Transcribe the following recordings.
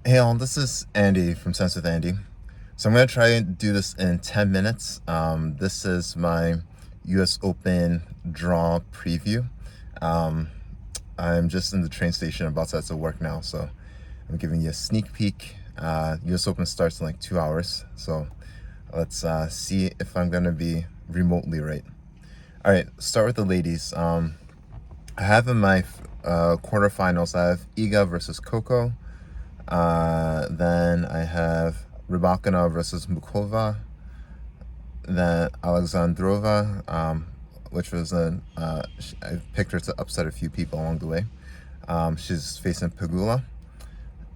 Hey all, this is Andy from Sense with Andy. So I'm going to try and do this in 10 minutes. This is my US Open draw preview. Um, I'm just in the train station about to head to work now, so I'm giving you a sneak peek. US Open starts in like 2 hours, so let's see if I'm going to be remotely right. All right, start with the ladies. I have in my quarterfinals, I have Iga versus Coco. Then I have Rybakina versus Mukova. Then Alexandrova, which was I picked her to upset a few people along the way. She's facing Pegula.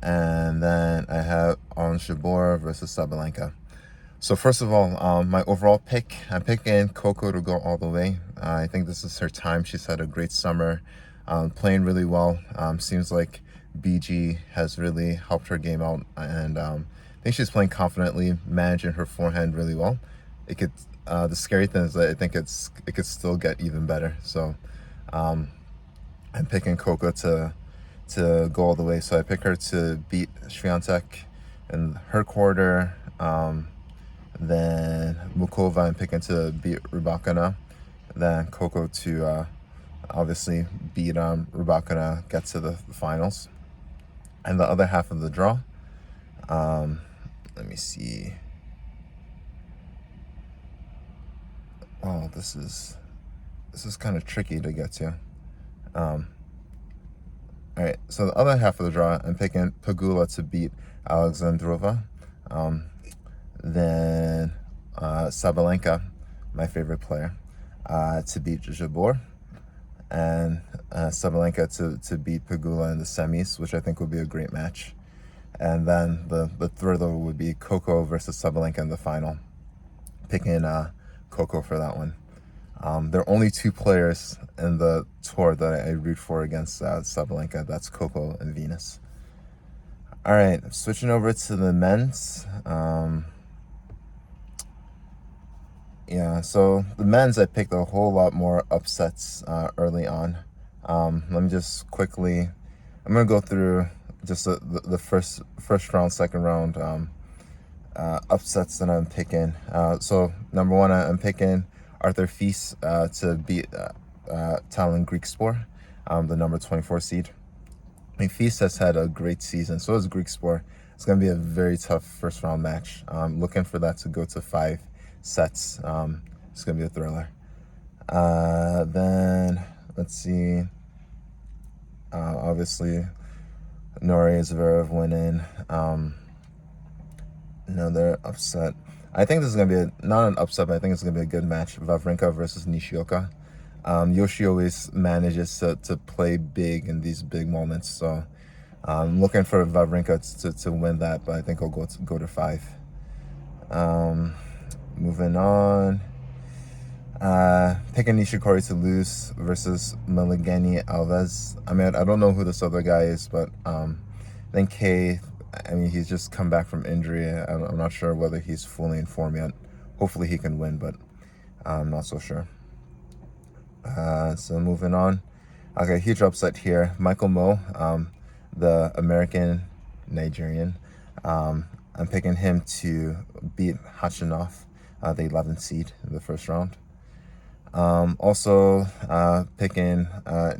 And then I have Ons Jabeur versus Sabalenka. So first of all, my overall pick, I'm picking Coco to go all the way. I think this is her time. She's had a great summer, playing really well. Seems like BG has really helped her game out, and I think she's playing confidently, managing her forehand really well. It could. The scary thing is that I think it could still get even better. So I'm picking Coco to go all the way. So I pick her to beat Swiatek in her quarter. Then Mukova I'm picking to beat Rybakina. Then Coco to obviously beat Rybakina, get to the finals. And the other half of the draw, let me see. Oh, this is kind of tricky to get to. All right, so the other half of the draw, I'm picking Pegula to beat Alexandrova. Then Sabalenka, my favorite player, to beat Jabeur. And Sabalenka to beat Pegula in the semis, which I think would be a great match. And then the thriller would be Coco versus Sabalenka in the final. Picking Coco for that one. There are only two players in the tour that I root for against Sabalenka. That's Coco and Venus. All right, switching over to the men's. Yeah, so the men's, I picked a whole lot more upsets early on. Let me just quickly, I'm gonna go through just the first round, second round upsets that I'm picking. So number one, I'm picking Arthur Fils to beat Talon Griekspoor, the number 24 seed. I mean, Fils has had a great season, so has Griekspoor. It's going to be a very tough first round match. Looking for that to go to 5 sets. It's going to be a thriller. Then, let's see. Obviously, Norrie Zverev winning. Another upset. I think this is going to be not an upset, but I think it's going to be a good match. Wawrinka versus Nishioka. Yoshi always manages to play big in these big moments, so I'm looking for Wawrinka to win that, but I think I'll go to 5. Moving on. Picking Nishikori to lose versus Meligeni Alves. I mean, I don't know who this other guy is, but I think I mean, he's just come back from injury. I'm not sure whether he's fully in form yet. Hopefully he can win, but I'm not so sure. So moving on. Okay, huge upset here. Michael Mmoh, the American Nigerian. I'm picking him to beat Hachinov, the 11th seed in the first round. Also picking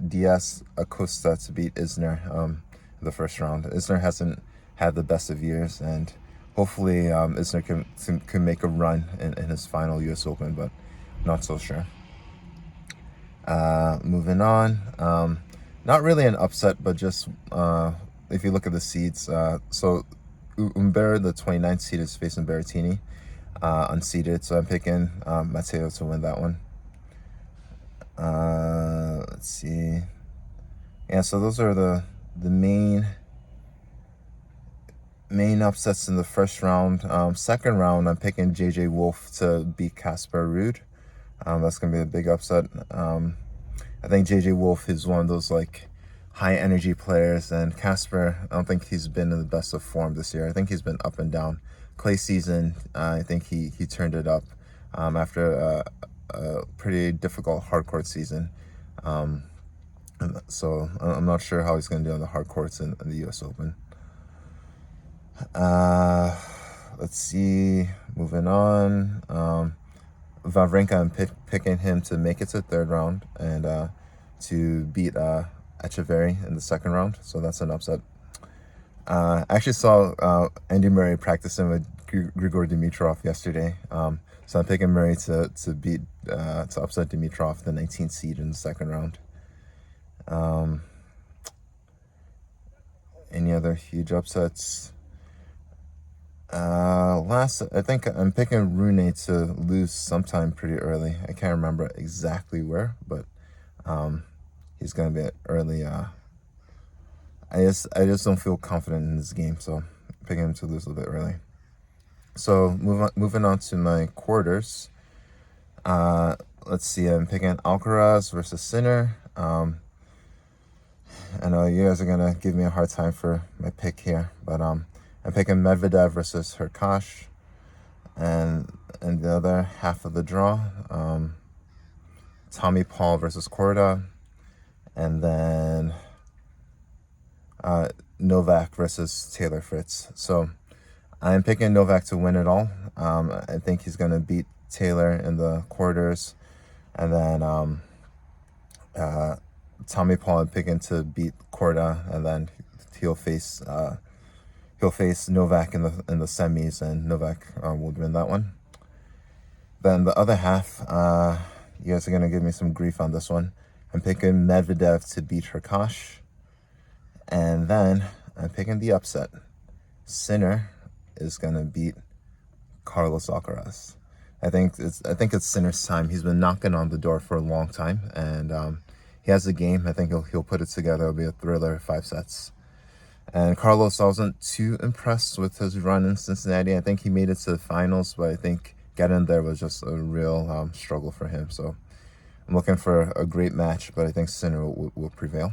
Diaz Acosta to beat Isner in the first round. Isner hasn't had the best of years, and hopefully Isner can make a run in his final US Open, but not so sure. Moving on. Not really an upset, but just if you look at the seeds, so Umber, the 29th seed, is facing Berrettini, unseeded. So I'm picking Matteo to win that one. Let's see. Yeah, so those are the main upsets in the first round. Second round, I'm picking JJ Wolf to beat Casper Ruud. That's gonna be a big upset. I think JJ Wolf is one of those like high energy players, and Casper, I don't think he's been in the best of form this year. I think he's been up and down. Clay season, I think he turned it up after a pretty difficult hard court season. So I'm not sure how he's going to do on the hard courts in the U.S. Open. Let's see. Moving on. Wawrinka, I'm picking him to make it to third round and to beat Echeverry in the second round. So that's an upset. I actually saw Andy Murray practicing with Grigor Dimitrov yesterday. So I'm picking Murray to beat to upset Dimitrov, the 19th seed in the second round. Any other huge upsets? I think I'm picking Rune to lose sometime pretty early. I can't remember exactly where, but he's gonna be early. I just don't feel confident in this game, so I'm picking him to lose a little bit early. So moving on to my quarters. Let's see. I'm picking Alcaraz versus Sinner. I know you guys are gonna give me a hard time for my pick here, but I'm picking Medvedev versus Hurkacz, and the other half of the draw, Tommy Paul versus Korda, and then Novak versus Taylor Fritz. So I'm picking Novak to win it all. I think he's gonna beat Taylor in the quarters, and then Tommy Paul I'm picking to beat Korda, and then he'll face Novak in the semis, and Novak will win that one. Then the other half, you guys are gonna give me some grief on this one. I'm picking Medvedev to beat Hurkacz, and then I'm picking the upset. Sinner is gonna beat Carlos Alcaraz. I think it's Sinner's time. He's been knocking on the door for a long time, and he has a game. I think he'll put it together. It'll be a thriller, 5 sets. And Carlos, I wasn't too impressed with his run in Cincinnati. I think he made it to the finals, but I think getting there was just a real struggle for him. So I'm looking for a great match, but I think Sinner will prevail.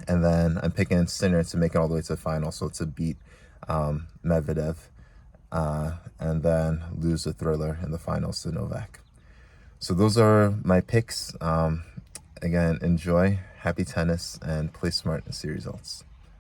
And then I'm picking Sinner to make it all the way to the final, so to beat Medvedev, and then lose the thriller in the finals to Novak. So those are my picks. Again, enjoy, happy tennis, and play smart and see results.